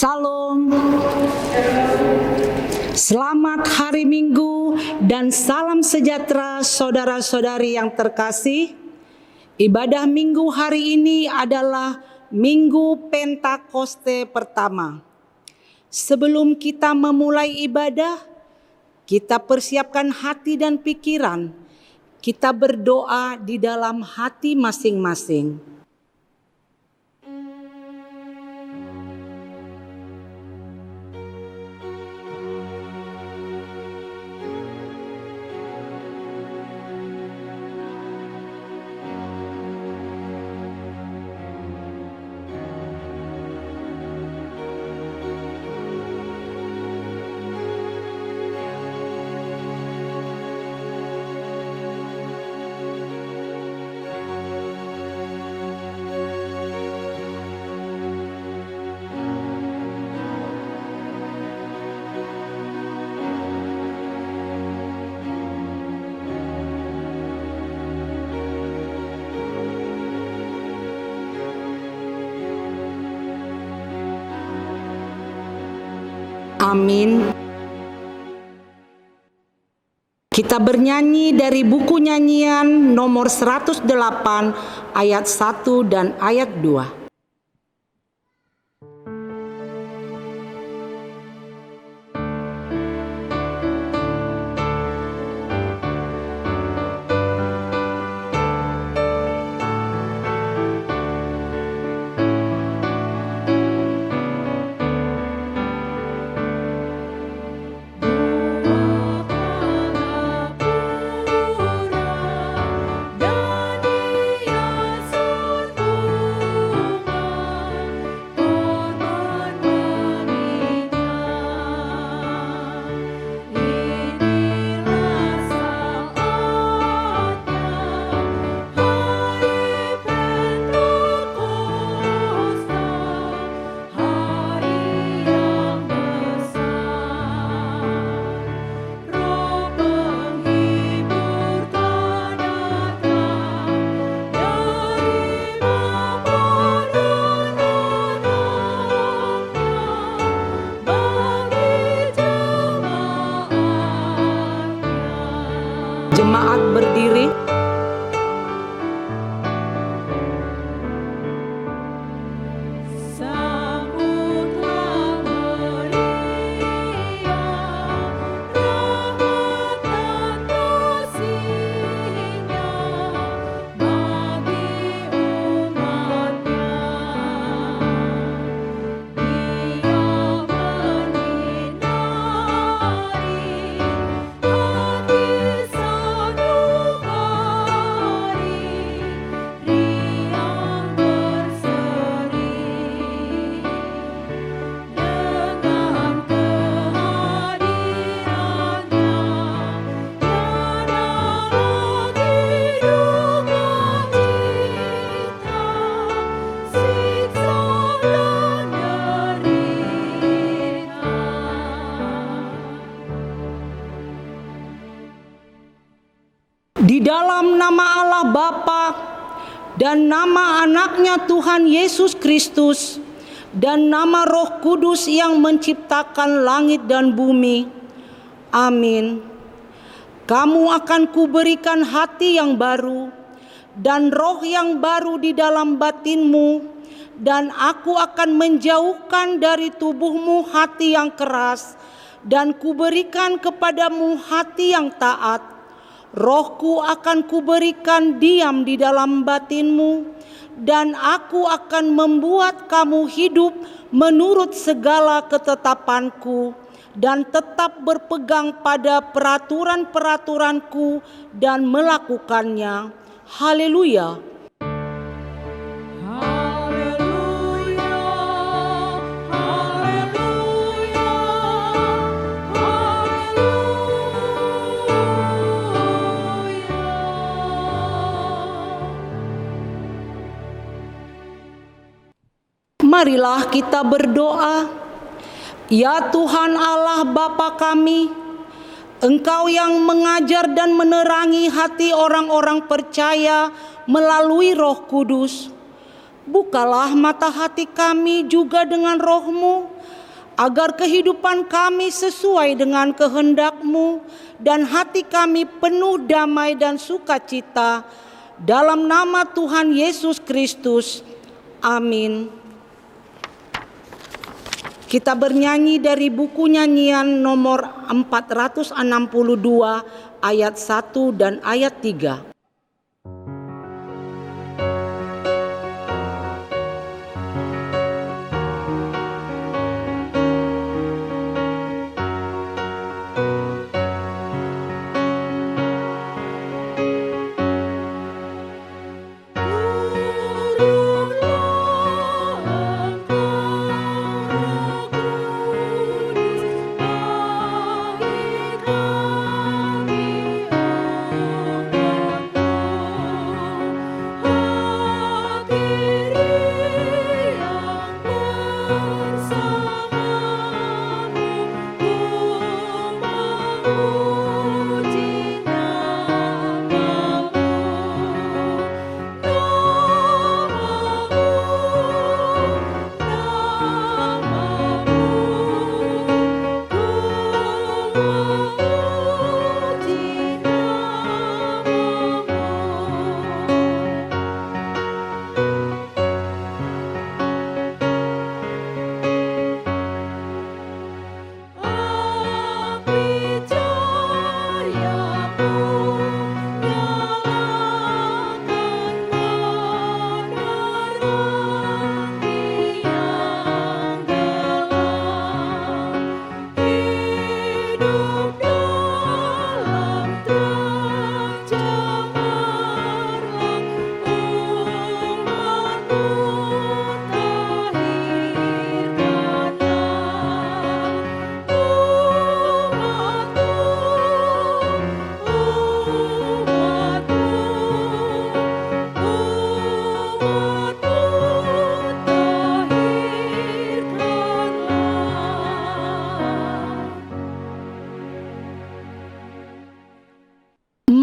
Salam. Selamat hari Minggu dan salam sejahtera saudara-saudari yang terkasih. Ibadah Minggu hari ini adalah Minggu Pentakoste pertama. Sebelum kita memulai ibadah, kita persiapkan hati dan pikiran. Kita berdoa di dalam hati masing-masing. Amin. Kita bernyanyi dari buku nyanyian nomor 108 ayat 1 dan ayat 2. Jemaat berdiri. Di dalam nama Allah Bapa dan nama anaknya Tuhan Yesus Kristus dan nama Roh Kudus yang menciptakan langit dan bumi. Amin. Kamu akan kuberikan hati yang baru dan roh yang baru di dalam batinmu, dan aku akan menjauhkan dari tubuhmu hati yang keras dan kuberikan kepadamu hati yang taat. Rohku akan kuberikan diam di dalam batinmu, dan aku akan membuat kamu hidup menurut segala ketetapanku, dan tetap berpegang pada peraturan-peraturanku dan melakukannya. Haleluya. Marilah kita berdoa. Ya Tuhan Allah Bapa kami, Engkau yang mengajar dan menerangi hati orang-orang percaya melalui Roh Kudus. Bukalah mata hati kami juga dengan roh-Mu, agar kehidupan kami sesuai dengan kehendak-Mu dan hati kami penuh damai dan sukacita. Dalam nama Tuhan Yesus Kristus. Amin. Kita bernyanyi dari buku nyanyian nomor 462 ayat 1 dan ayat 3.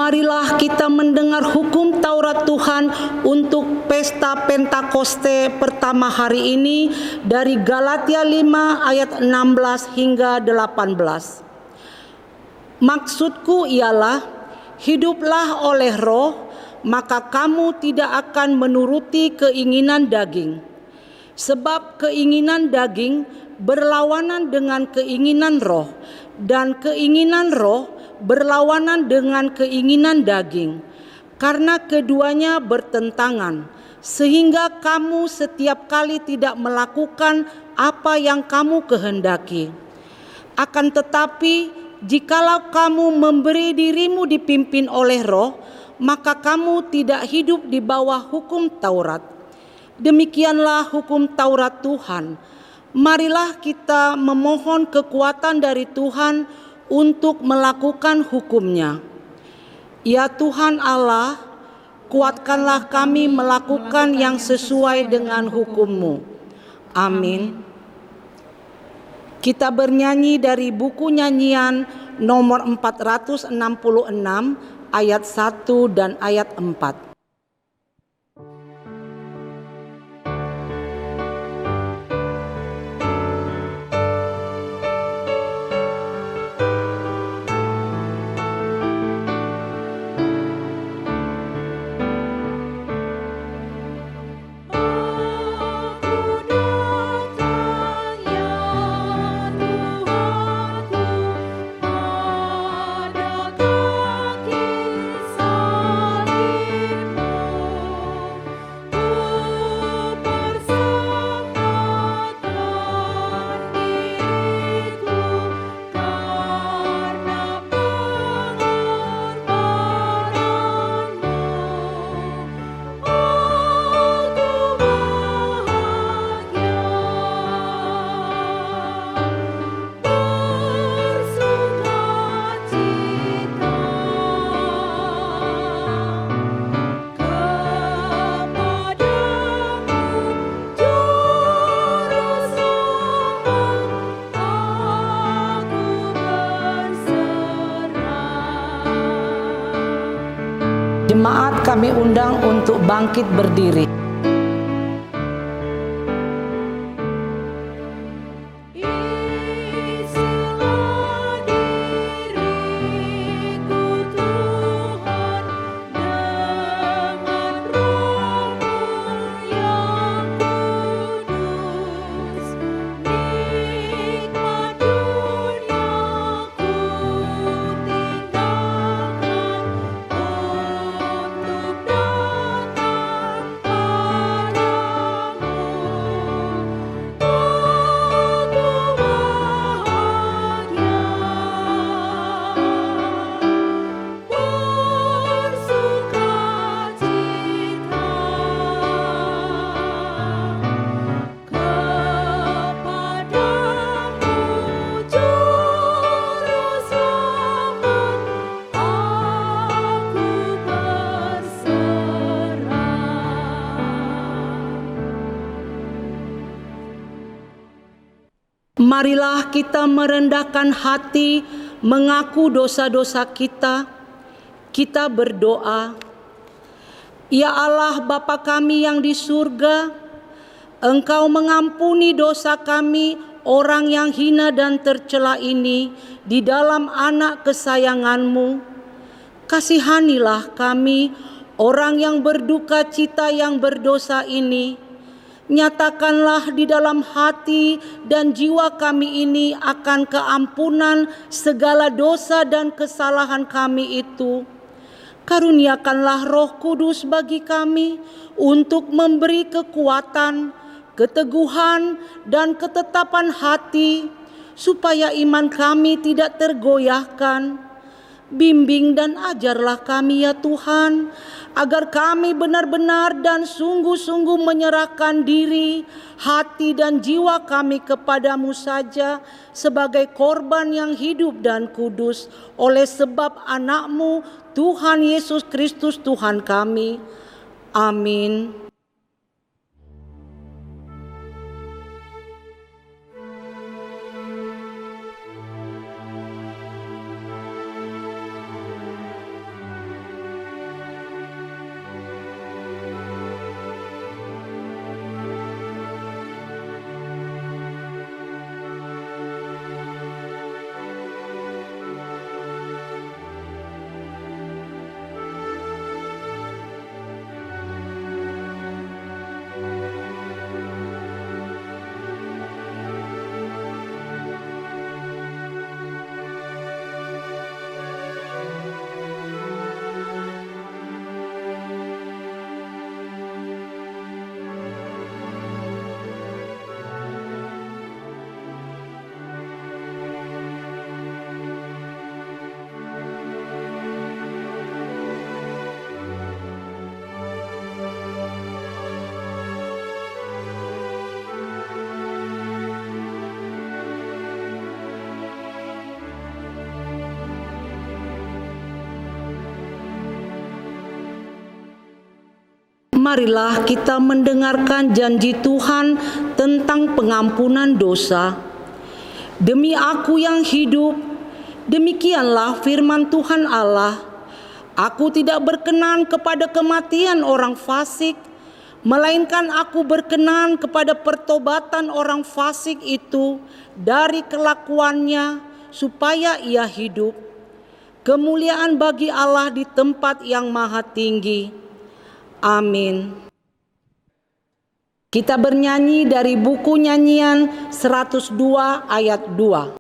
Marilah kita mendengar hukum Taurat Tuhan untuk pesta Pentakoste pertama hari ini dari Galatia 5 ayat 16 hingga 18. Maksudku ialah, hiduplah oleh roh, maka kamu tidak akan menuruti keinginan daging. Sebab keinginan daging berlawanan dengan keinginan roh, dan keinginan roh berlawanan dengan keinginan daging, karena keduanya bertentangan, sehingga kamu setiap kali tidak melakukan apa yang kamu kehendaki. Akan tetapi, jikalau kamu memberi dirimu dipimpin oleh roh, maka kamu tidak hidup di bawah hukum Taurat. Demikianlah hukum Taurat Tuhan. Marilah kita memohon kekuatan dari Tuhan untuk melakukan hukum-Nya. Ya Tuhan Allah, kuatkanlah kami melakukan yang sesuai dengan hukum-Mu. Amin. Kita bernyanyi dari buku nyanyian nomor 466 ayat 1 dan ayat 4. Jemaat kami undang untuk bangkit berdiri. Marilah kita merendahkan hati, mengaku dosa-dosa kita. Kita berdoa. Ya Allah Bapa kami yang di surga, Engkau mengampuni dosa kami, orang yang hina dan tercela ini, di dalam anak kesayangan-Mu. Kasihanilah kami, orang yang berduka cita yang berdosa ini. Nyatakanlah di dalam hati dan jiwa kami ini akan keampunan segala dosa dan kesalahan kami itu. Karuniakanlah Roh Kudus bagi kami untuk memberi kekuatan, keteguhan, dan ketetapan hati, supaya iman kami tidak tergoyahkan. Bimbing dan ajarlah kami ya Tuhan, agar kami benar-benar dan sungguh-sungguh menyerahkan diri, hati dan jiwa kami kepadamu saja sebagai korban yang hidup dan kudus oleh sebab anak-Mu Tuhan Yesus Kristus Tuhan kami. Amin. Marilah kita mendengarkan janji Tuhan tentang pengampunan dosa. Demi Aku yang hidup, demikianlah firman Tuhan Allah, Aku tidak berkenan kepada kematian orang fasik, melainkan Aku berkenan kepada pertobatan orang fasik itu dari kelakuannya, supaya ia hidup. Kemuliaan bagi Allah di tempat yang maha tinggi. Amin. Kita bernyanyi dari buku nyanyian 102 ayat 2.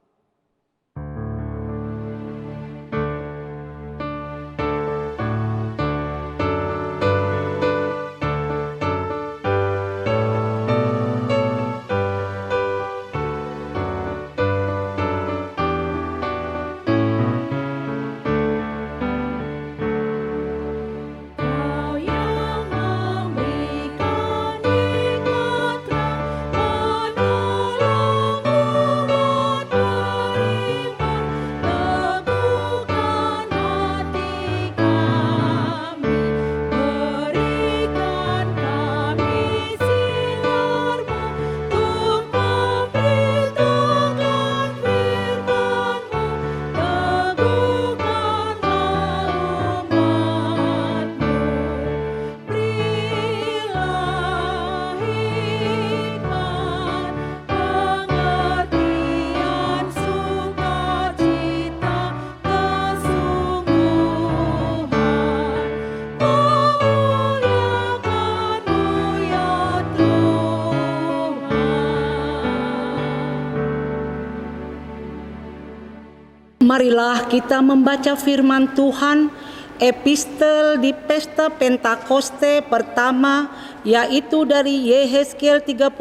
Marilah kita membaca firman Tuhan, epistel di pesta Pentakoste pertama, yaitu dari Yehezkiel 37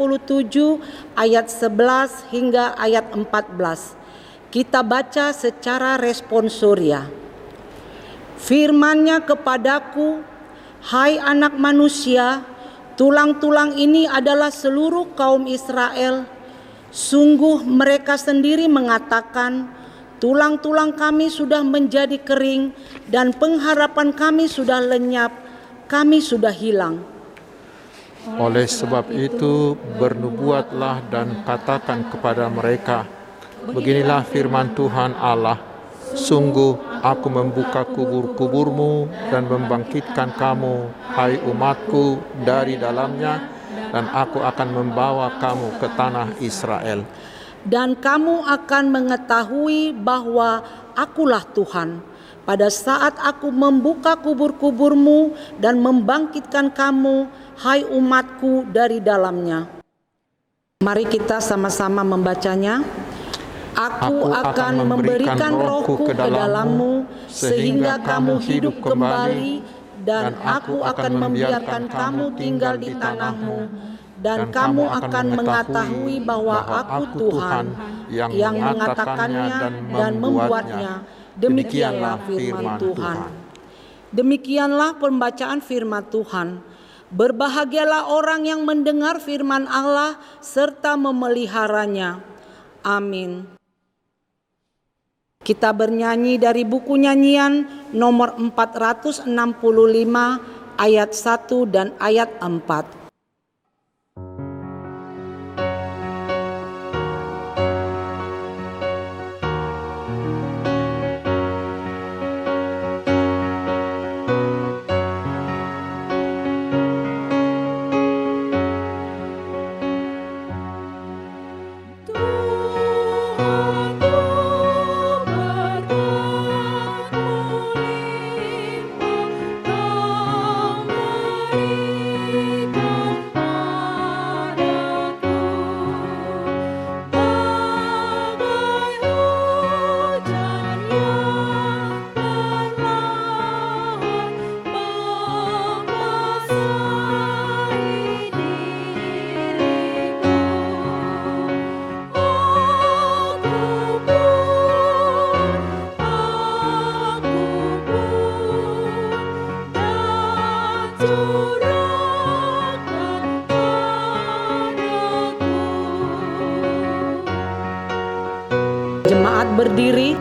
ayat 11 hingga ayat 14. Kita baca secara responsoria. Firman-Nya kepadaku, hai anak manusia, tulang-tulang ini adalah seluruh kaum Israel. Sungguh mereka sendiri mengatakan, tulang-tulang kami sudah menjadi kering dan pengharapan kami sudah lenyap, kami sudah hilang. Oleh sebab itu, bernubuatlah dan katakan kepada mereka, beginilah firman Tuhan Allah, sungguh aku membuka kubur-kuburmu dan membangkitkan kamu, hai umatku, dari dalamnya, dan aku akan membawa kamu ke tanah Israel. Dan kamu akan mengetahui bahwa akulah Tuhan, pada saat aku membuka kubur-kuburmu dan membangkitkan kamu, hai umatku, dari dalamnya. Mari kita sama-sama membacanya. Aku akan memberikan rohku ke dalammu, sehingga kamu hidup kembali, dan aku akan membiarkan kamu tinggal di tanahmu, dan kamu akan mengetahui bahwa aku Tuhan yang mengatakannya dan membuatnya. Demikianlah firman Tuhan. Demikianlah pembacaan firman Tuhan. Berbahagialah orang yang mendengar firman Allah serta memeliharanya. Amin. Kita bernyanyi dari buku nyanyian nomor 465 ayat 1 dan ayat 4. Jemaat berdiri.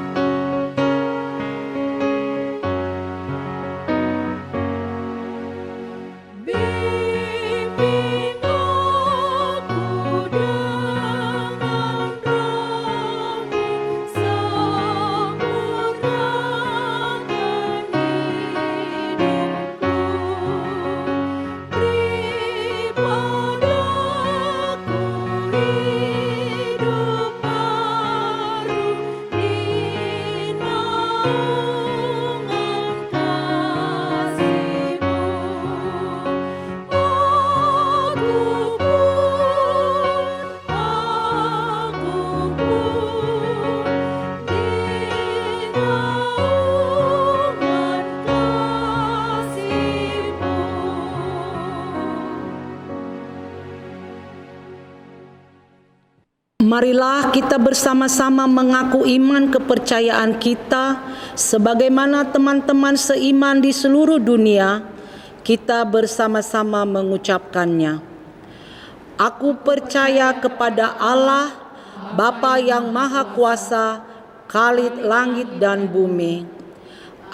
Marilah kita bersama-sama mengaku iman kepercayaan kita sebagaimana teman-teman seiman di seluruh dunia. Kita bersama-sama mengucapkannya. Aku percaya kepada Allah, Bapa yang Maha Kuasa, Khalid langit dan bumi.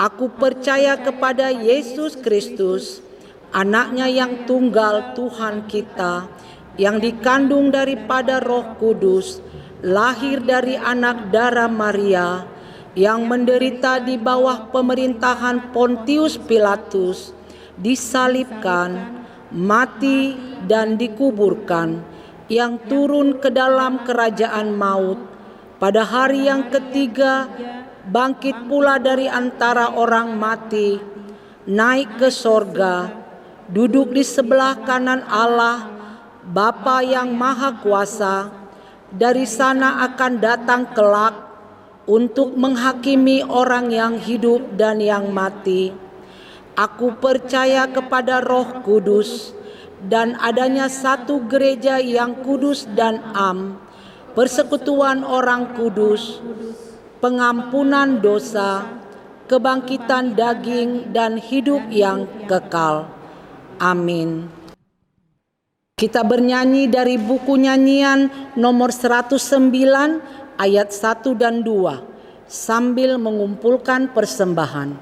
Aku percaya kepada Yesus Kristus, Anaknya yang tunggal Tuhan kita, yang dikandung daripada Roh Kudus, lahir dari anak darah Maria, yang menderita di bawah pemerintahan Pontius Pilatus, disalibkan, mati dan dikuburkan, yang turun ke dalam kerajaan maut, pada hari yang ketiga bangkit pula dari antara orang mati, naik ke sorga, duduk di sebelah kanan Allah, Bapa yang Maha Kuasa. Dari sana akan datang kelak untuk menghakimi orang yang hidup dan yang mati. Aku percaya kepada Roh Kudus dan adanya satu gereja yang kudus dan am, persekutuan orang kudus, pengampunan dosa, kebangkitan daging dan hidup yang kekal. Amin. Kita bernyanyi dari buku nyanyian nomor 109 ayat 1 dan 2 sambil mengumpulkan persembahan.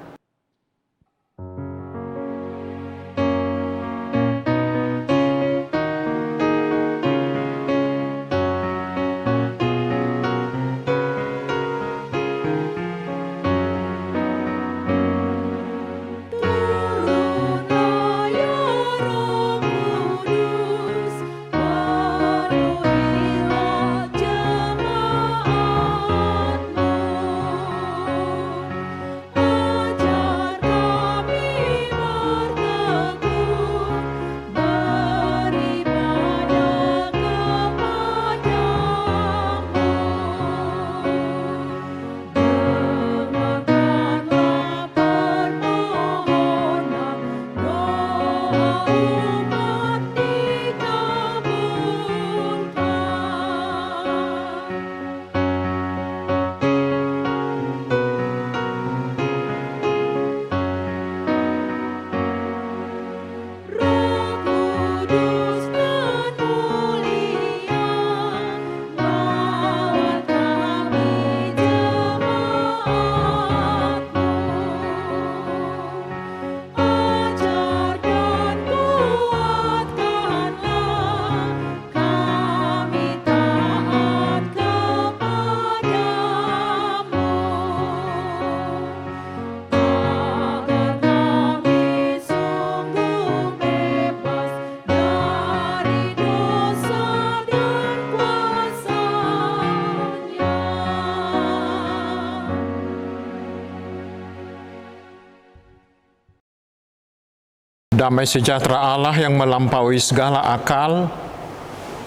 Damai sejahtera Allah yang melampaui segala akal,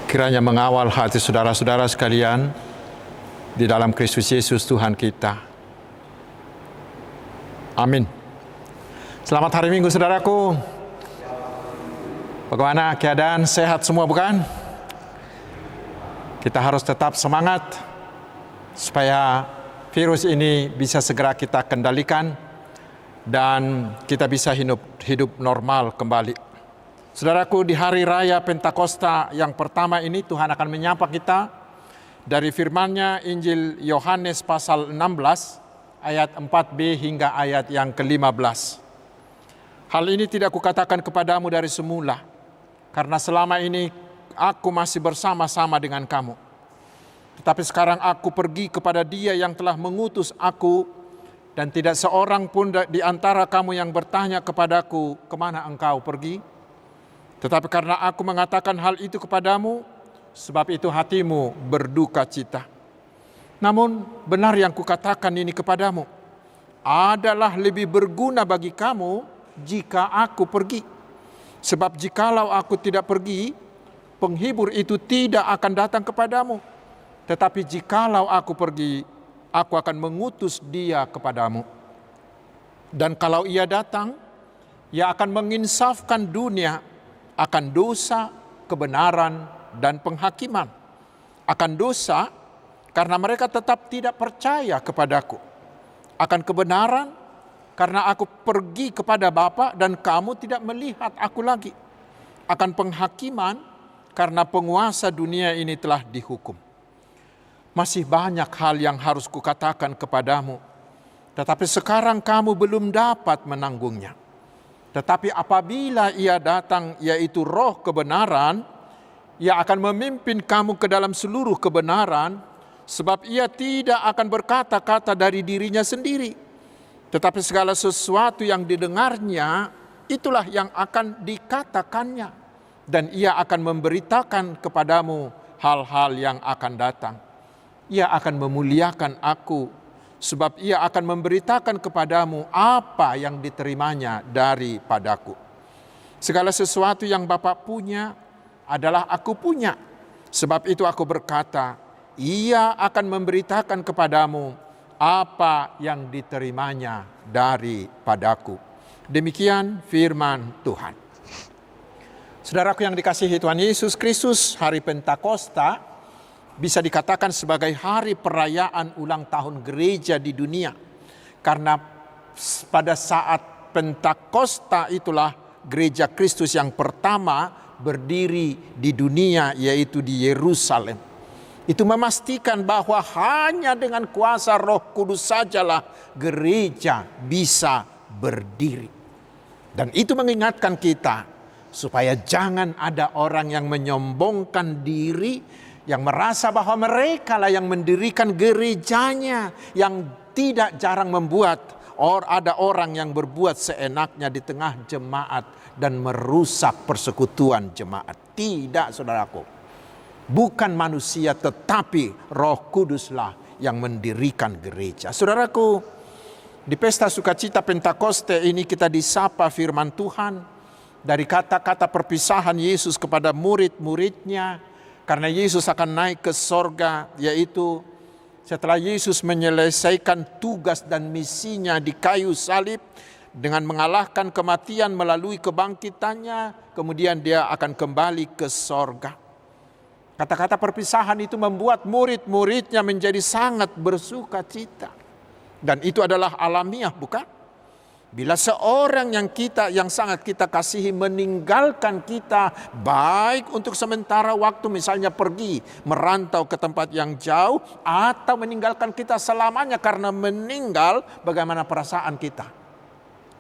kiranya mengawal hati saudara-saudara sekalian di dalam Kristus Yesus Tuhan kita. Amin. Selamat hari Minggu saudaraku. Bagaimana keadaan? Sehat semua bukan? Kita harus tetap semangat supaya virus ini bisa segera kita kendalikan dan kita bisa hidup normal kembali. Saudaraku, di hari raya Pentakosta yang pertama ini Tuhan akan menyapa kita dari firman-Nya Injil Yohanes pasal 16 ayat 4b hingga ayat yang ke-15. Hal ini tidak kukatakan kepadamu dari semula, karena selama ini aku masih bersama-sama dengan kamu. Tetapi sekarang aku pergi kepada Dia yang telah mengutus aku, dan tidak seorang pun di antara kamu yang bertanya kepadaku, kemana engkau pergi? Tetapi karena aku mengatakan hal itu kepadamu, sebab itu hatimu berduka cita. Namun benar yang kukatakan ini kepadamu, adalah lebih berguna bagi kamu jika aku pergi. Sebab jikalau aku tidak pergi, penghibur itu tidak akan datang kepadamu. Tetapi jikalau aku pergi, aku akan mengutus Dia kepadamu. Dan kalau Ia datang, Ia akan menginsafkan dunia akan dosa, kebenaran, dan penghakiman. Akan dosa, karena mereka tetap tidak percaya kepadaku. Akan kebenaran, karena aku pergi kepada Bapa dan kamu tidak melihat aku lagi. Akan penghakiman, karena penguasa dunia ini telah dihukum. Masih banyak hal yang harus kukatakan kepadamu, tetapi sekarang kamu belum dapat menanggungnya. Tetapi apabila Ia datang, yaitu Roh kebenaran, Ia akan memimpin kamu ke dalam seluruh kebenaran, sebab Ia tidak akan berkata-kata dari dirinya sendiri. Tetapi segala sesuatu yang didengarnya, itulah yang akan dikatakannya. Dan Ia akan memberitakan kepadamu hal-hal yang akan datang. Ia akan memuliakan aku, sebab Ia akan memberitakan kepadamu apa yang diterimanya daripadaku. Segala sesuatu yang Bapa punya adalah aku punya. Sebab itu aku berkata, Ia akan memberitakan kepadamu apa yang diterimanya daripadaku. Demikian firman Tuhan. Saudaraku yang dikasihi Tuhan Yesus Kristus, hari Pentakosta bisa dikatakan sebagai hari perayaan ulang tahun gereja di dunia. Karena pada saat Pentakosta itulah gereja Kristus yang pertama berdiri di dunia, yaitu di Yerusalem. Itu memastikan bahwa hanya dengan kuasa Roh Kudus sajalah gereja bisa berdiri. Dan itu mengingatkan kita supaya jangan ada orang yang menyombongkan diri, yang merasa bahwa mereka lah yang mendirikan gerejanya, yang tidak jarang membuat ada orang yang berbuat seenaknya di tengah jemaat dan merusak persekutuan jemaat. Tidak, saudaraku. Bukan manusia, tetapi Roh Kuduslah yang mendirikan gereja. Saudaraku, di pesta sukacita Pentakosta ini kita disapa firman Tuhan dari kata-kata perpisahan Yesus kepada murid-muridnya. Karena Yesus akan naik ke sorga, yaitu setelah Yesus menyelesaikan tugas dan misinya di kayu salib dengan mengalahkan kematian melalui kebangkitannya, kemudian Dia akan kembali ke sorga. Kata-kata perpisahan itu membuat murid-muridnya menjadi sangat bersuka cita. Dan itu adalah alamiah, bukan? Bila seorang yang sangat kita kasihi meninggalkan kita, baik untuk sementara waktu, misalnya pergi merantau ke tempat yang jauh, atau meninggalkan kita selamanya karena meninggal, bagaimana perasaan kita?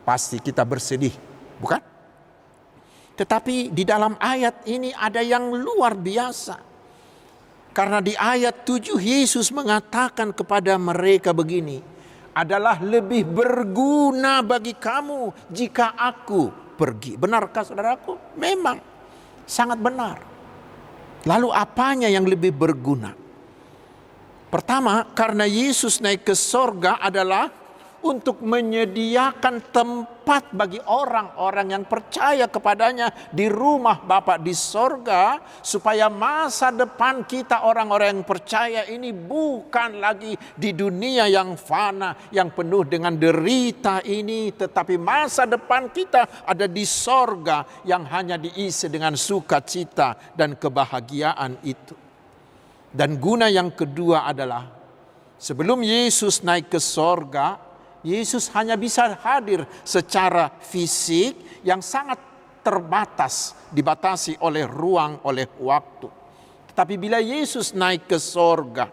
Pasti kita bersedih, bukan? Tetapi di dalam ayat ini ada yang luar biasa. Karena di ayat 7 Yesus mengatakan kepada mereka begini, adalah lebih berguna bagi kamu jika aku pergi. Benarkah saudaraku? Memang sangat benar. Lalu apanya yang lebih berguna? Pertama, karena Yesus naik ke sorga adalah untuk menyediakan tempat tempat bagi orang-orang yang percaya kepadanya di rumah Bapa di sorga, supaya masa depan kita orang-orang yang percaya ini bukan lagi di dunia yang fana, yang penuh dengan derita ini, tetapi masa depan kita ada di sorga yang hanya diisi dengan sukacita dan kebahagiaan itu. Dan guna yang kedua adalah, sebelum Yesus naik ke sorga, Yesus hanya bisa hadir secara fisik yang sangat terbatas, dibatasi oleh ruang, oleh waktu. Tetapi bila Yesus naik ke sorga,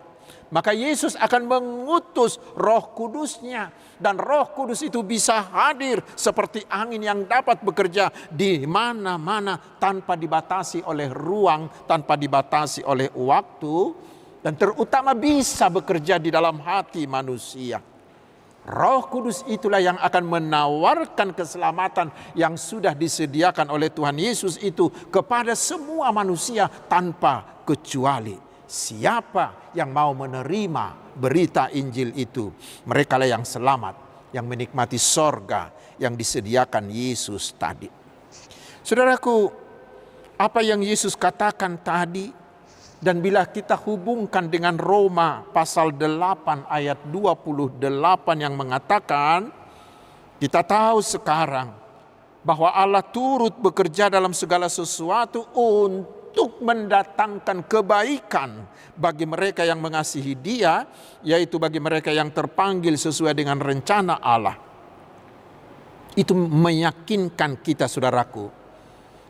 maka Yesus akan mengutus Roh Kudus-Nya. Dan Roh Kudus itu bisa hadir seperti angin yang dapat bekerja di mana-mana tanpa dibatasi oleh ruang, tanpa dibatasi oleh waktu. Dan terutama bisa bekerja di dalam hati manusia. Roh Kudus itulah yang akan menawarkan keselamatan yang sudah disediakan oleh Tuhan Yesus itu kepada semua manusia tanpa kecuali. Siapa yang mau menerima berita Injil itu, merekalah yang selamat, yang menikmati sorga yang disediakan Yesus tadi. Saudaraku, apa yang Yesus katakan tadi, dan bila kita hubungkan dengan Roma pasal 8 ayat 28 yang mengatakan, kita tahu sekarang bahwa Allah turut bekerja dalam segala sesuatu untuk mendatangkan kebaikan bagi mereka yang mengasihi Dia, yaitu bagi mereka yang terpanggil sesuai dengan rencana Allah. Itu meyakinkan kita, saudaraku,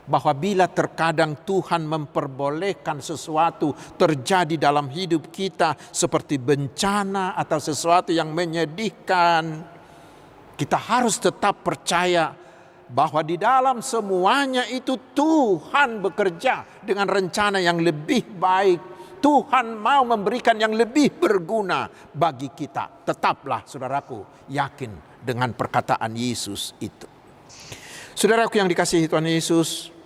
bahwa bila terkadang Tuhan memperbolehkan sesuatu terjadi dalam hidup kita seperti bencana atau sesuatu yang menyedihkan, kita harus tetap percaya bahwa di dalam semuanya itu Tuhan bekerja dengan rencana yang lebih baik. Tuhan mau memberikan yang lebih berguna bagi kita. Tetaplah, saudaraku, yakin dengan perkataan Yesus itu. Saudaraku yang dikasihi Tuhan Yesus,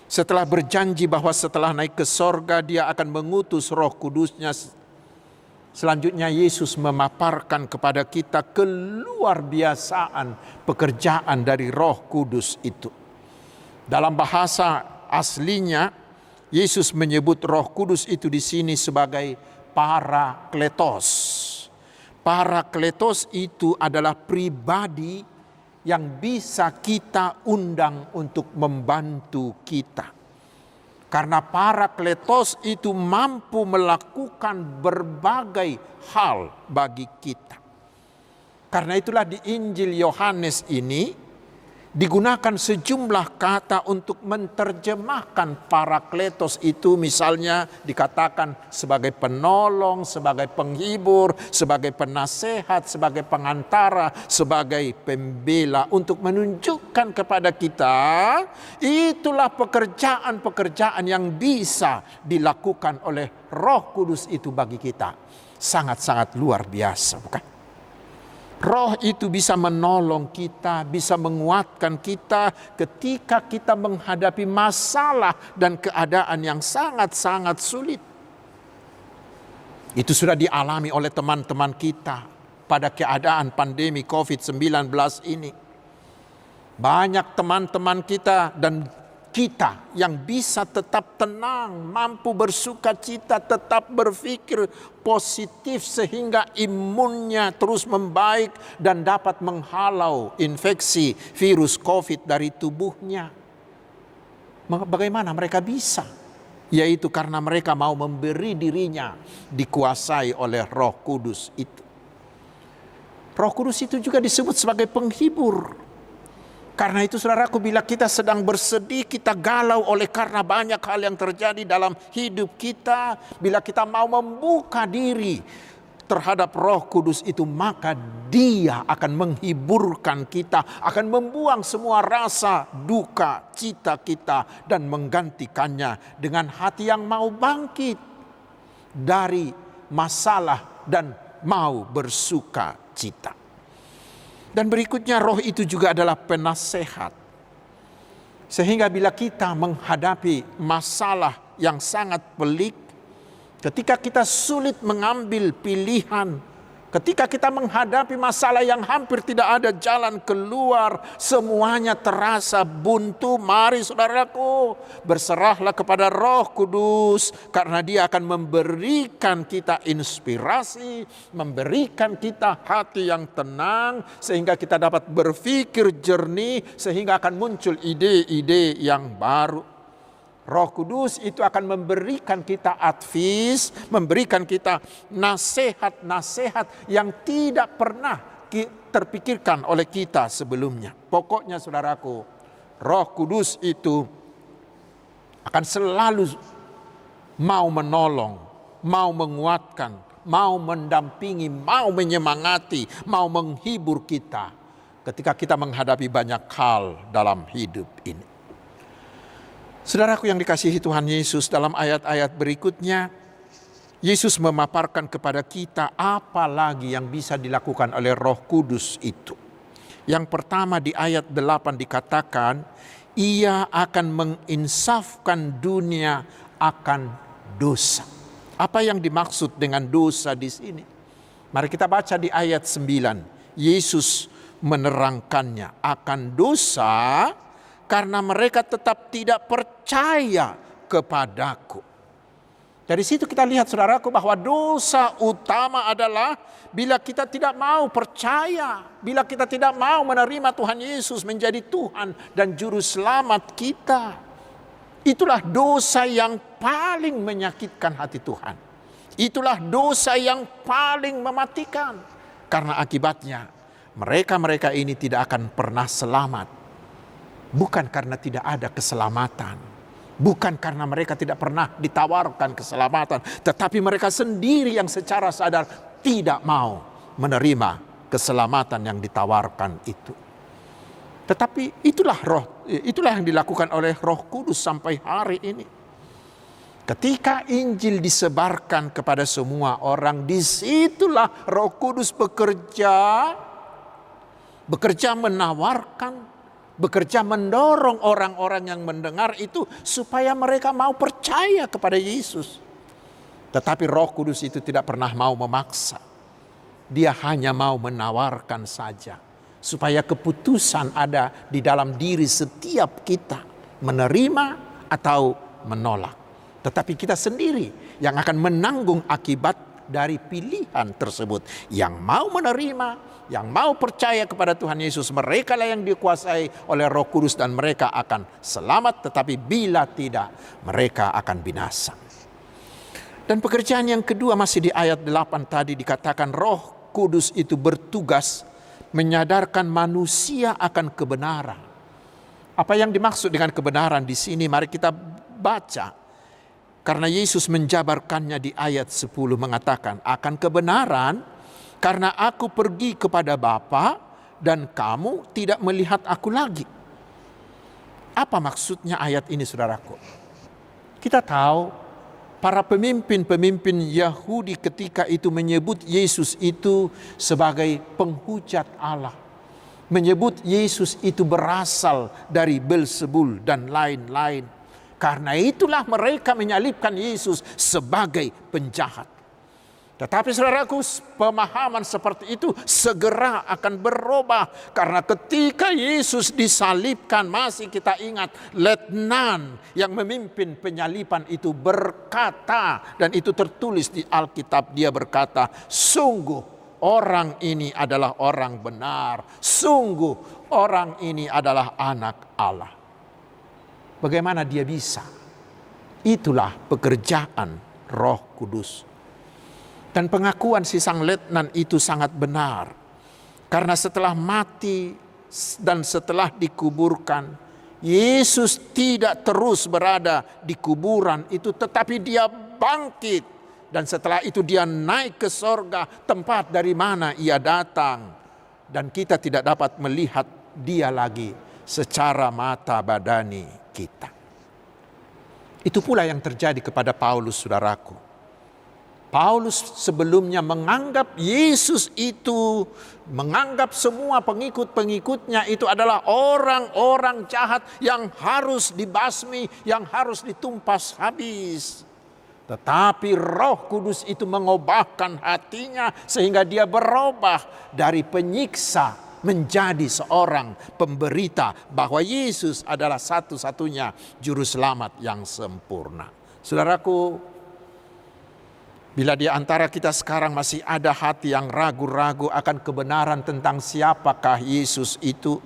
setelah berjanji bahwa setelah naik ke sorga Dia akan mengutus Roh Kudus-Nya, selanjutnya Yesus memaparkan kepada kita keluar biasaan pekerjaan dari Roh Kudus itu. Dalam bahasa aslinya, Yesus menyebut Roh Kudus itu di sini sebagai Parakletos. Parakletos itu adalah pribadi yang bisa kita undang untuk membantu kita. Karena Parakletos itu mampu melakukan berbagai hal bagi kita. Karena itulah di Injil Yohanes ini digunakan sejumlah kata untuk menerjemahkan Parakletos itu, misalnya dikatakan sebagai penolong, sebagai penghibur, sebagai penasehat, sebagai pengantara, sebagai pembela, untuk menunjukkan kepada kita itulah pekerjaan-pekerjaan yang bisa dilakukan oleh Roh Kudus itu bagi kita. Sangat-sangat luar biasa, bukan? Roh itu bisa menolong kita, bisa menguatkan kita ketika kita menghadapi masalah dan keadaan yang sangat-sangat sulit. Itu sudah dialami oleh teman-teman kita pada keadaan pandemi COVID-19 ini. Banyak teman-teman kita dan kita yang bisa tetap tenang, mampu bersuka cita, tetap berpikir positif sehingga imunnya terus membaik dan dapat menghalau infeksi virus COVID dari tubuhnya. Bagaimana mereka bisa? Yaitu karena mereka mau memberi dirinya dikuasai oleh Roh Kudus itu. Roh Kudus itu juga disebut sebagai penghibur. Karena itu saudaraku, bila kita sedang bersedih, kita galau oleh karena banyak hal yang terjadi dalam hidup kita, bila kita mau membuka diri terhadap Roh Kudus itu, maka Dia akan menghiburkan kita, akan membuang semua rasa duka cita kita dan menggantikannya dengan hati yang mau bangkit dari masalah dan mau bersuka cita. Dan berikutnya, roh itu juga adalah penasehat. Sehingga bila kita menghadapi masalah yang sangat pelik, ketika kita sulit mengambil pilihan Ketika kita menghadapi masalah yang hampir tidak ada jalan keluar, semuanya terasa buntu, mari saudaraku, berserahlah kepada Roh Kudus, karena Dia akan memberikan kita inspirasi, memberikan kita hati yang tenang, sehingga kita dapat berpikir jernih, sehingga akan muncul ide-ide yang baru. Roh Kudus itu akan memberikan kita advice, memberikan kita nasihat-nasihat yang tidak pernah terpikirkan oleh kita sebelumnya. Pokoknya saudaraku, Roh Kudus itu akan selalu mau menolong, mau menguatkan, mau mendampingi, mau menyemangati, mau menghibur kita ketika kita menghadapi banyak hal dalam hidup ini. Saudaraku yang dikasihi Tuhan Yesus, dalam ayat-ayat berikutnya, Yesus memaparkan kepada kita apa lagi yang bisa dilakukan oleh Roh Kudus itu. Yang pertama di ayat 8 dikatakan, Ia akan menginsafkan dunia akan dosa. Apa yang dimaksud dengan dosa di sini? Mari kita baca di ayat 9. Yesus menerangkannya, akan dosa karena mereka tetap tidak percaya kepadaku. Dari situ kita lihat saudaraku bahwa dosa utama adalah bila kita tidak mau percaya, bila kita tidak mau menerima Tuhan Yesus menjadi Tuhan dan Juru Selamat kita. Itulah dosa yang paling menyakitkan hati Tuhan. Itulah dosa yang paling mematikan. Karena akibatnya mereka-mereka ini tidak akan pernah selamat. Bukan karena tidak ada keselamatan, bukan karena mereka tidak pernah ditawarkan keselamatan, tetapi mereka sendiri yang secara sadar tidak mau menerima keselamatan yang ditawarkan itu. Tetapi itulah yang dilakukan oleh Roh Kudus sampai hari ini. Ketika Injil disebarkan kepada semua orang, disitulah Roh Kudus bekerja menawarkan, bekerja mendorong orang-orang yang mendengar itu supaya mereka mau percaya kepada Yesus. Tetapi Roh Kudus itu tidak pernah mau memaksa. Dia hanya mau menawarkan saja. Supaya keputusan ada di dalam diri setiap kita. Menerima atau menolak. Tetapi kita sendiri yang akan menanggung akibat dari pilihan tersebut. Yang mau menerima, yang mau percaya kepada Tuhan Yesus, mereka lah yang dikuasai oleh Roh Kudus dan mereka akan selamat, tetapi bila tidak, mereka akan binasa. Dan pekerjaan yang kedua masih di ayat 8 tadi dikatakan Roh Kudus itu bertugas menyadarkan manusia akan kebenaran. Apa yang dimaksud dengan kebenaran di sini? Mari kita baca. Karena Yesus menjabarkannya di ayat 10 mengatakan, akan kebenaran karena aku pergi kepada Bapa dan kamu tidak melihat aku lagi. Apa maksudnya ayat ini saudaraku? Kita tahu para pemimpin-pemimpin Yahudi ketika itu menyebut Yesus itu sebagai penghujat Allah. Menyebut Yesus itu berasal dari Belzebul dan lain-lain. Karena itulah mereka menyalibkan Yesus sebagai penjahat. Tetapi saudaraku, pemahaman seperti itu segera akan berubah. Karena ketika Yesus disalibkan, masih kita ingat letnan yang memimpin penyaliban itu berkata, dan itu tertulis di Alkitab, dia berkata, sungguh orang ini adalah orang benar. Sungguh orang ini adalah anak Allah. Bagaimana dia bisa? Itulah pekerjaan Roh Kudus. Dan pengakuan si sang letnan itu sangat benar. Karena setelah mati dan setelah dikuburkan, Yesus tidak terus berada di kuburan itu, tetapi dia bangkit. Dan setelah itu dia naik ke sorga, tempat dari mana ia datang. Dan kita tidak dapat melihat dia lagi secara mata badani kita. Itu pula yang terjadi kepada Paulus, saudaraku. Paulus sebelumnya menganggap Yesus itu, menganggap semua pengikut-pengikutnya itu adalah orang-orang jahat yang harus dibasmi, yang harus ditumpas habis. Tetapi Roh Kudus itu mengubahkan hatinya sehingga dia berubah dari penyiksa menjadi seorang pemberita bahwa Yesus adalah satu-satunya juru selamat yang sempurna. Saudaraku, bila di antara kita sekarang masih ada hati yang ragu-ragu akan kebenaran tentang siapakah Yesus itu,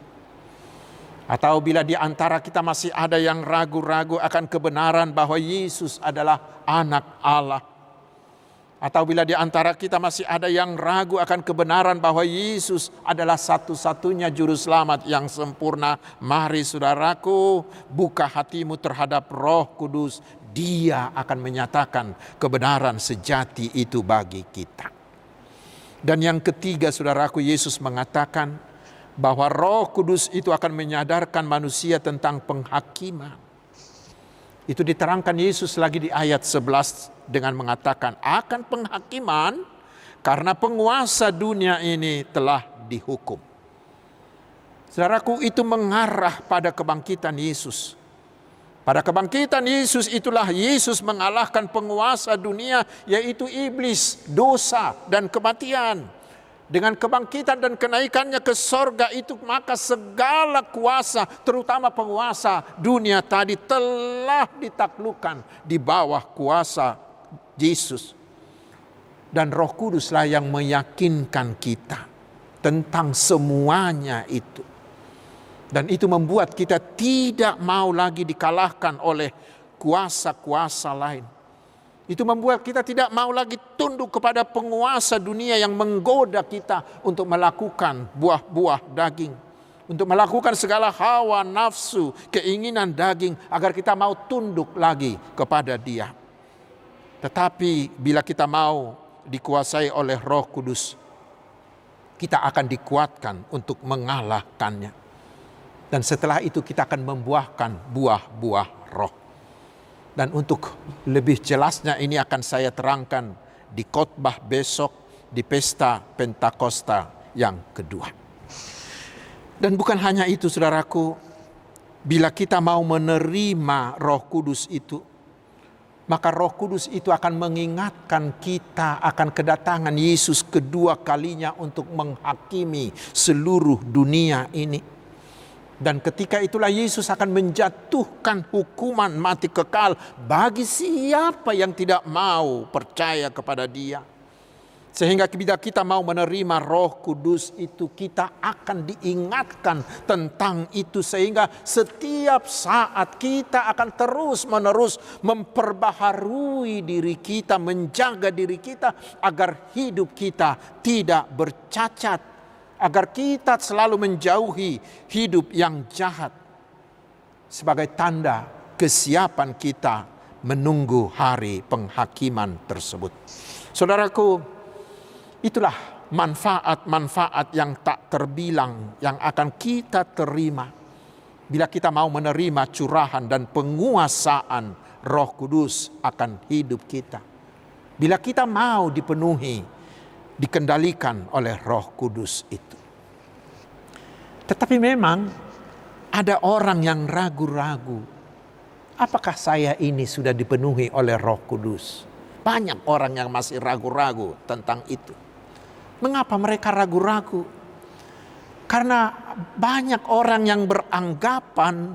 atau bila di antara kita masih ada yang ragu-ragu akan kebenaran bahwa Yesus adalah anak Allah, atau bila di antara kita masih ada yang ragu akan kebenaran bahwa Yesus adalah satu-satunya juru selamat yang sempurna, mari saudaraku, buka hatimu terhadap Roh Kudus. Dia akan menyatakan kebenaran sejati itu bagi kita. Dan yang ketiga, saudaraku, Yesus mengatakan bahwa Roh Kudus itu akan menyadarkan manusia tentang penghakiman. Itu diterangkan Yesus lagi di ayat 11 dengan mengatakan akan penghakiman karena penguasa dunia ini telah dihukum. Saudaraku, itu mengarah pada kebangkitan Yesus. Pada kebangkitan Yesus itulah Yesus mengalahkan penguasa dunia, yaitu iblis, dosa, dan kematian. Dengan kebangkitan dan kenaikannya ke sorga itu, maka segala kuasa, terutama penguasa dunia tadi, telah ditaklukkan di bawah kuasa Yesus. Dan Roh Kuduslah yang meyakinkan kita tentang semuanya itu. Dan itu membuat kita tidak mau lagi dikalahkan oleh kuasa-kuasa lain. Itu membuat kita tidak mau lagi tunduk kepada penguasa dunia yang menggoda kita untuk melakukan buah-buah daging. Untuk melakukan segala hawa nafsu, keinginan daging agar kita mau tunduk lagi kepada dia. Tetapi bila kita mau dikuasai oleh Roh Kudus, kita akan dikuatkan untuk mengalahkannya. Dan setelah itu kita akan membuahkan buah-buah roh. Dan untuk lebih jelasnya ini akan saya terangkan di khotbah besok di pesta Pentakosta yang kedua. Dan bukan hanya itu, saudaraku, bila kita mau menerima Roh Kudus itu, maka Roh Kudus itu akan mengingatkan kita akan kedatangan Yesus kedua kalinya untuk menghakimi seluruh dunia ini. Dan ketika itulah Yesus akan menjatuhkan hukuman mati kekal bagi siapa yang tidak mau percaya kepada Dia. Sehingga bila kita mau menerima Roh Kudus itu, kita akan diingatkan tentang itu. Sehingga setiap saat kita akan terus-menerus memperbaharui diri kita, menjaga diri kita agar hidup kita tidak bercacat. Agar kita selalu menjauhi hidup yang jahat sebagai tanda kesiapan kita menunggu hari penghakiman tersebut. Saudaraku, itulah manfaat-manfaat yang tak terbilang yang akan kita terima bila kita mau menerima curahan dan penguasaan Roh Kudus akan hidup kita. Bila kita mau dikendalikan oleh Roh Kudus itu. Tetapi memang ada orang yang ragu-ragu. Apakah saya ini sudah dipenuhi oleh Roh Kudus? Banyak orang yang masih ragu-ragu tentang itu. Mengapa mereka ragu-ragu? Karena banyak orang yang beranggapan,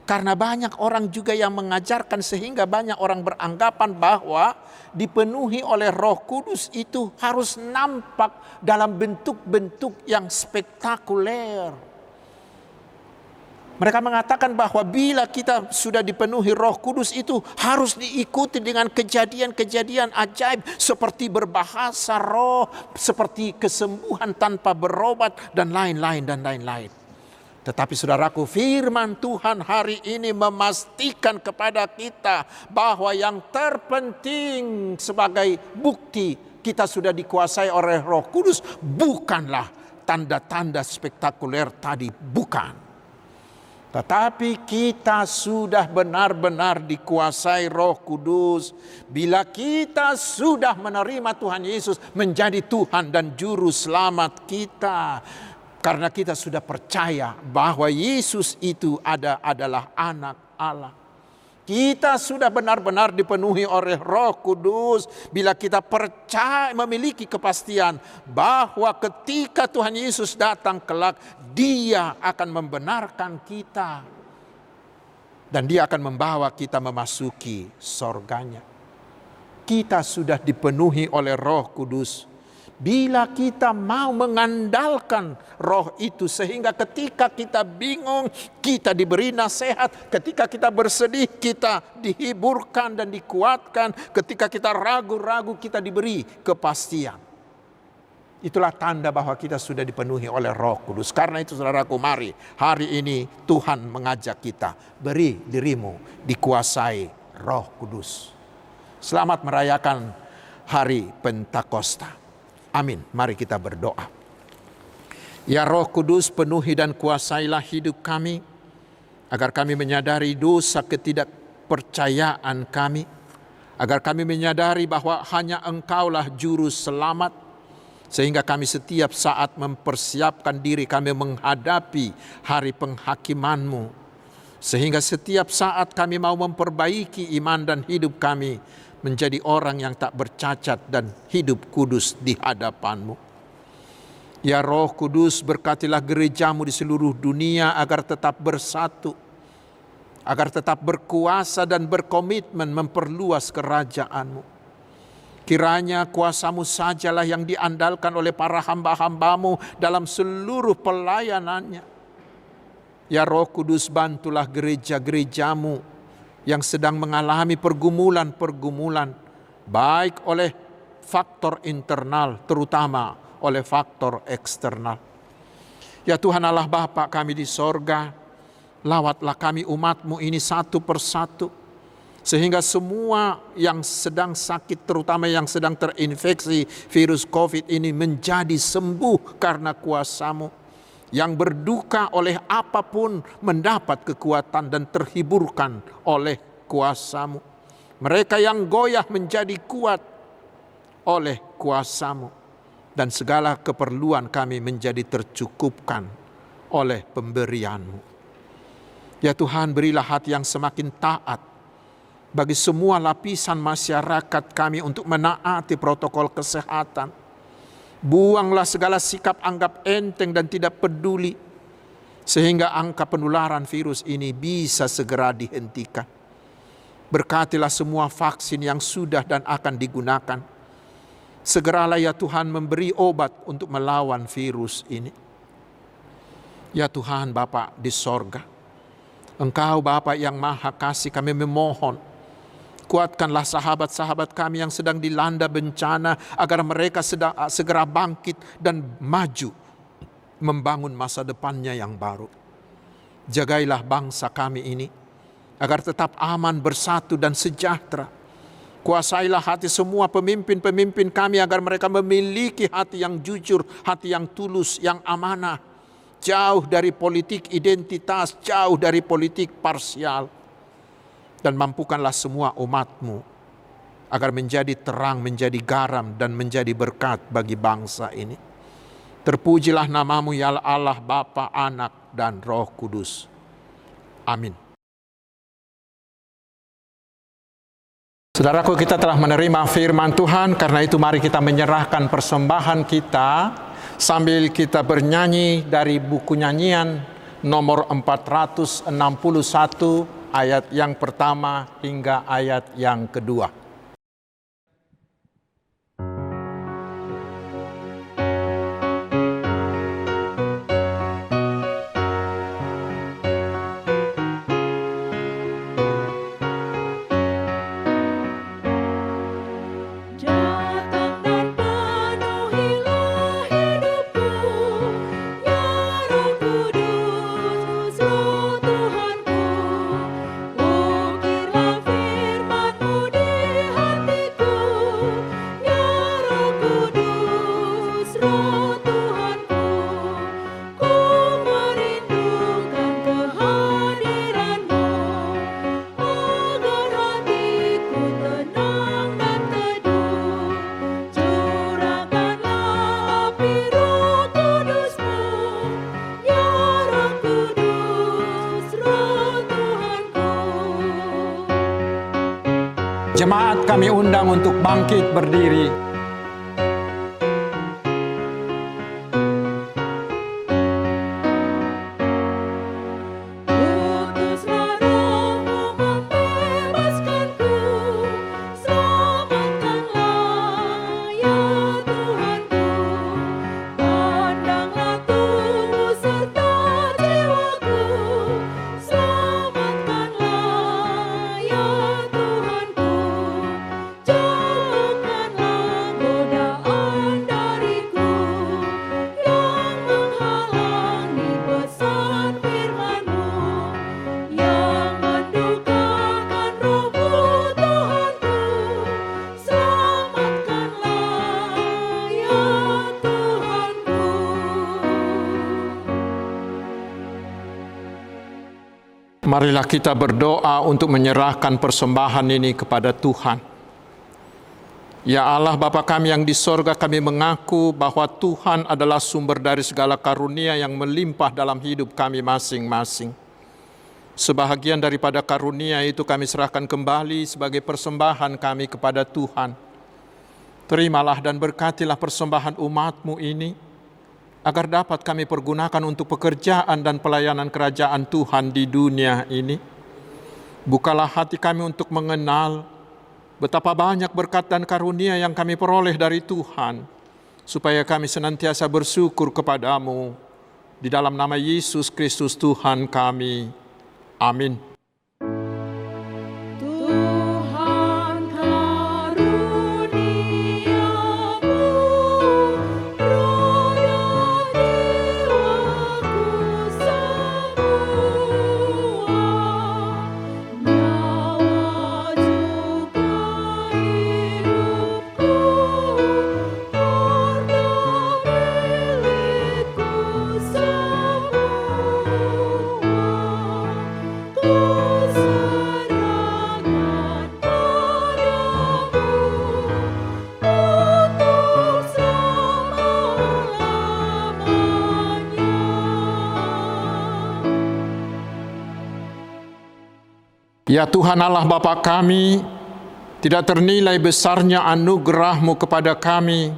karena banyak orang juga yang mengajarkan sehingga banyak orang beranggapan bahwa dipenuhi oleh Roh Kudus itu harus nampak dalam bentuk-bentuk yang spektakuler. Mereka mengatakan bahwa bila kita sudah dipenuhi Roh Kudus itu harus diikuti dengan kejadian-kejadian ajaib seperti berbahasa roh, seperti kesembuhan tanpa berobat dan lain-lain. Tetapi saudaraku, firman Tuhan hari ini memastikan kepada kita bahwa yang terpenting sebagai bukti kita sudah dikuasai oleh Roh Kudus bukanlah tanda-tanda spektakuler tadi, bukan. Tetapi kita sudah benar-benar dikuasai Roh Kudus bila kita sudah menerima Tuhan Yesus menjadi Tuhan dan Juru Selamat kita. Karena kita sudah percaya bahwa Yesus itu adalah anak Allah. Kita sudah benar-benar dipenuhi oleh Roh Kudus bila kita percaya, memiliki kepastian bahwa ketika Tuhan Yesus datang kelak, Dia akan membenarkan kita dan Dia akan membawa kita memasuki sorganya. Kita sudah dipenuhi oleh Roh Kudus. Bila kita mau mengandalkan roh itu sehingga ketika kita bingung kita diberi nasihat, ketika kita bersedih kita dihiburkan dan dikuatkan, ketika kita ragu-ragu kita diberi kepastian. Itulah tanda bahwa kita sudah dipenuhi oleh Roh Kudus. Karena itu saudaraku, mari hari ini Tuhan mengajak kita, beri dirimu dikuasai Roh Kudus. Selamat merayakan hari Pentakosta. Amin. Mari kita berdoa. Ya Roh Kudus, penuhi dan kuasailah hidup kami, agar kami menyadari dosa ketidakpercayaan kami, agar kami menyadari bahwa hanya Engkaulah juru selamat, sehingga kami setiap saat mempersiapkan diri kami menghadapi hari penghakiman-Mu, sehingga setiap saat kami mau memperbaiki iman dan hidup kami, menjadi orang yang tak bercacat dan hidup kudus di hadapan-Mu. Ya Roh Kudus, berkatilah gereja-Mu di seluruh dunia agar tetap bersatu, agar tetap berkuasa dan berkomitmen memperluas kerajaan-Mu. Kiranya kuasa-Mu sajalah yang diandalkan oleh para hamba-hamba-Mu dalam seluruh pelayanannya. Ya Roh Kudus, bantulah gereja-gereja-Mu yang sedang mengalami pergumulan-pergumulan, baik oleh faktor internal, terutama oleh faktor eksternal. Ya Tuhan Allah Bapa kami di sorga, lawatlah kami umat-Mu ini satu persatu, sehingga semua yang sedang sakit, terutama yang sedang terinfeksi virus COVID ini, menjadi sembuh karena kuasa-Mu. Yang berduka oleh apapun mendapat kekuatan dan terhiburkan oleh kuasa-Mu. Mereka yang goyah menjadi kuat oleh kuasa-Mu. Dan segala keperluan kami menjadi tercukupkan oleh pemberian-Mu. Ya Tuhan, berilah hati yang semakin taat bagi semua lapisan masyarakat kami untuk menaati protokol kesehatan. Buanglah segala sikap anggap enteng dan tidak peduli, sehingga angka penularan virus ini bisa segera dihentikan. Berkatilah semua vaksin yang sudah dan akan digunakan. Segeralah ya Tuhan memberi obat untuk melawan virus ini. Ya Tuhan Bapa di sorga, Engkau Bapa yang Maha Kasih, kami memohon, kuatkanlah sahabat-sahabat kami yang sedang dilanda bencana, agar mereka segera bangkit dan maju membangun masa depannya yang baru. Jagailah bangsa kami ini, agar tetap aman, bersatu dan sejahtera. Kuasailah hati semua pemimpin-pemimpin kami, agar mereka memiliki hati yang jujur, hati yang tulus, yang amanah. Jauh dari politik identitas, jauh dari politik parsial. Dan mampukanlah semua umat-Mu agar menjadi terang, menjadi garam, dan menjadi berkat bagi bangsa ini. Terpujilah nama-Mu ya Allah, Bapa, Anak, dan Roh Kudus. Amin. Saudaraku, kita telah menerima firman Tuhan, karena itu mari kita menyerahkan persembahan kita sambil kita bernyanyi dari buku nyanyian nomor 461, ayat yang pertama hingga ayat yang kedua. Ukirlah firman-Mu di kami undang untuk bangkit berdiri. Marilah kita berdoa untuk menyerahkan persembahan ini kepada Tuhan. Ya Allah Bapa kami yang di sorga, kami mengaku bahwa Tuhan adalah sumber dari segala karunia yang melimpah dalam hidup kami masing-masing. Sebahagian daripada karunia itu kami serahkan kembali sebagai persembahan kami kepada Tuhan. Terimalah dan berkatilah persembahan umat-Mu ini, agar dapat kami pergunakan untuk pekerjaan dan pelayanan kerajaan Tuhan di dunia ini. Bukalah hati kami untuk mengenal betapa banyak berkat dan karunia yang kami peroleh dari Tuhan, supaya kami senantiasa bersyukur kepadamu. Di dalam nama Yesus Kristus Tuhan kami. Amin. Ya Tuhan Allah Bapa kami, tidak ternilai besarnya anugerah-Mu kepada kami,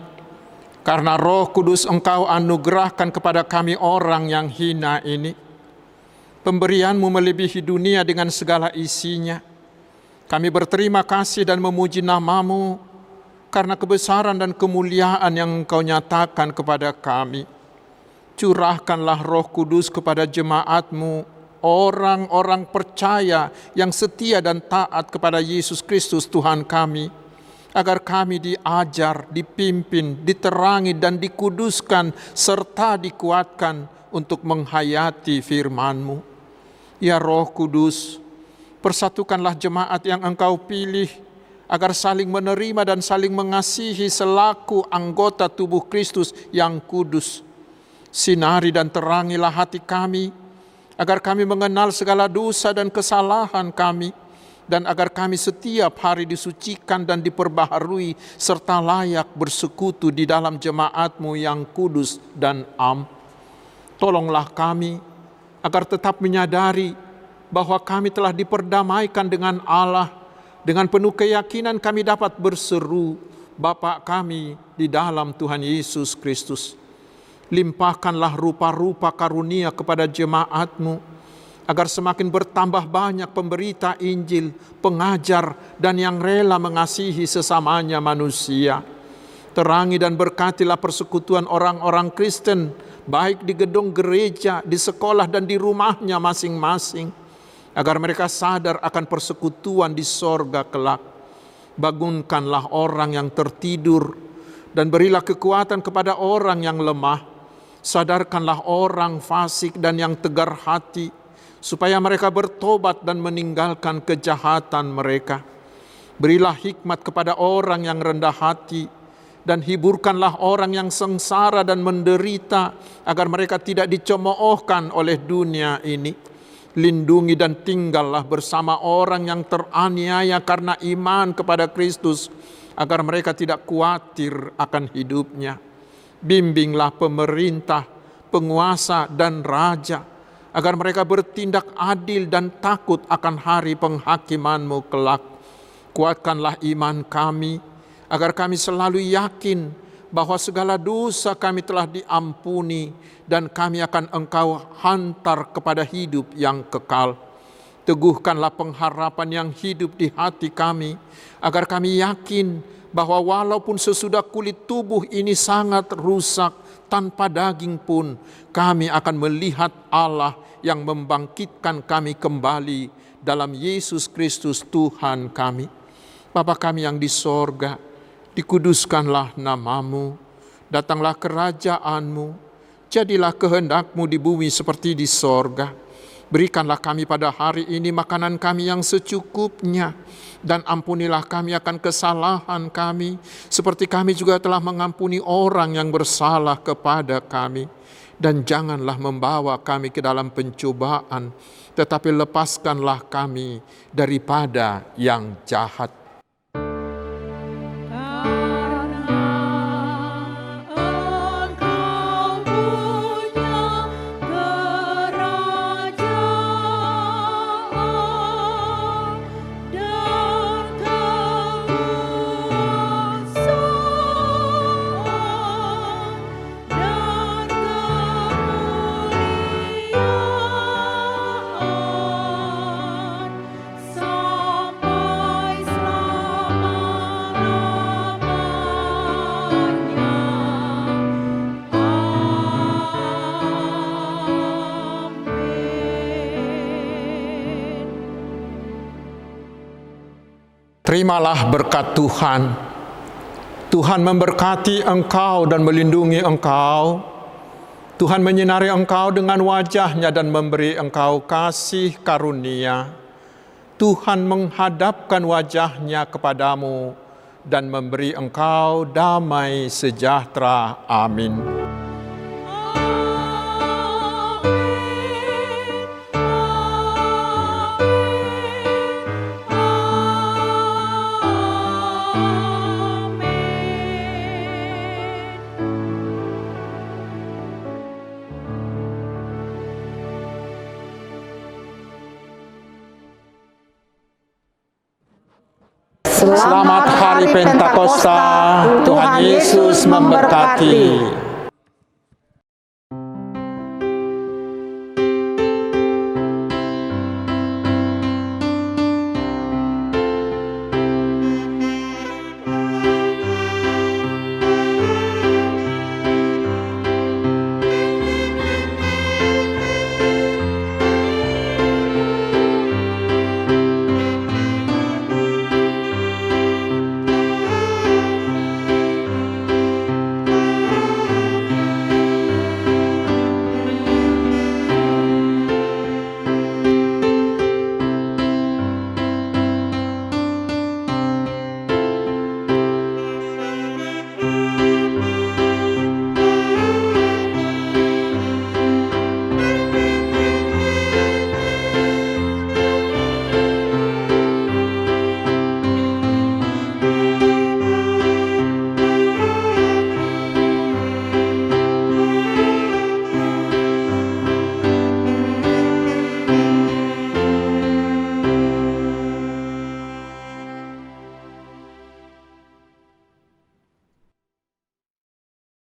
karena Roh Kudus Engkau anugerahkan kepada kami orang yang hina ini. Pemberian-Mu melebihi dunia dengan segala isinya. Kami berterima kasih dan memuji nama-Mu, karena kebesaran dan kemuliaan yang Engkau nyatakan kepada kami. Curahkanlah Roh Kudus kepada jemaat-Mu, orang-orang percaya yang setia dan taat kepada Yesus Kristus Tuhan kami, agar kami diajar, dipimpin, diterangi dan dikuduskan serta dikuatkan untuk menghayati firman-Mu. Ya Roh Kudus, persatukanlah jemaat yang Engkau pilih agar saling menerima dan saling mengasihi selaku anggota tubuh Kristus yang kudus. Sinari dan terangilah hati kami, agar kami mengenal segala dosa dan kesalahan kami, dan agar kami setiap hari disucikan dan diperbaharui, serta layak bersekutu di dalam jemaat-Mu yang kudus dan am. Tolonglah kami, agar tetap menyadari bahwa kami telah diperdamaikan dengan Allah. Dengan penuh keyakinan kami dapat berseru, Bapa kami di dalam Tuhan Yesus Kristus. Limpahkanlah rupa-rupa karunia kepada jemaat-Mu, agar semakin bertambah banyak pemberita Injil, pengajar, dan yang rela mengasihi sesamanya manusia. Terangi dan berkatilah persekutuan orang-orang Kristen, baik di gedung gereja, di sekolah, dan di rumahnya masing-masing, agar mereka sadar akan persekutuan di sorga kelak. Bangunkanlah orang yang tertidur, dan berilah kekuatan kepada orang yang lemah. Sadarkanlah orang fasik dan yang tegar hati, supaya mereka bertobat dan meninggalkan kejahatan mereka. Berilah hikmat kepada orang yang rendah hati, dan hiburkanlah orang yang sengsara dan menderita, agar mereka tidak dicemoohkan oleh dunia ini. Lindungi dan tinggallah bersama orang yang teraniaya karena iman kepada Kristus, agar mereka tidak khawatir akan hidupnya. Bimbinglah pemerintah, penguasa, dan raja, agar mereka bertindak adil dan takut akan hari penghakiman-Mu kelak. Kuatkanlah iman kami, agar kami selalu yakin bahwa segala dosa kami telah diampuni dan kami akan Engkau hantar kepada hidup yang kekal. Teguhkanlah pengharapan yang hidup di hati kami, agar kami yakin bahwa walaupun sesudah kulit tubuh ini sangat rusak, tanpa daging pun kami akan melihat Allah yang membangkitkan kami kembali dalam Yesus Kristus Tuhan kami. Bapa kami yang di sorga, dikuduskanlah namamu, datanglah kerajaan-Mu, jadilah kehendak-Mu di bumi seperti di sorga. Berikanlah kami pada hari ini makanan kami yang secukupnya, dan ampunilah kami akan kesalahan kami, seperti kami juga telah mengampuni orang yang bersalah kepada kami. Dan janganlah membawa kami ke dalam pencobaan, tetapi lepaskanlah kami daripada yang jahat. Terimalah berkat Tuhan. Tuhan memberkati engkau dan melindungi engkau. Tuhan menyinari engkau dengan wajah-Nya dan memberi engkau kasih karunia. Tuhan menghadapkan wajah-Nya kepadamu dan memberi engkau damai sejahtera. Amin. Selamat Hari Pentakosta, Tuhan Yesus memberkati.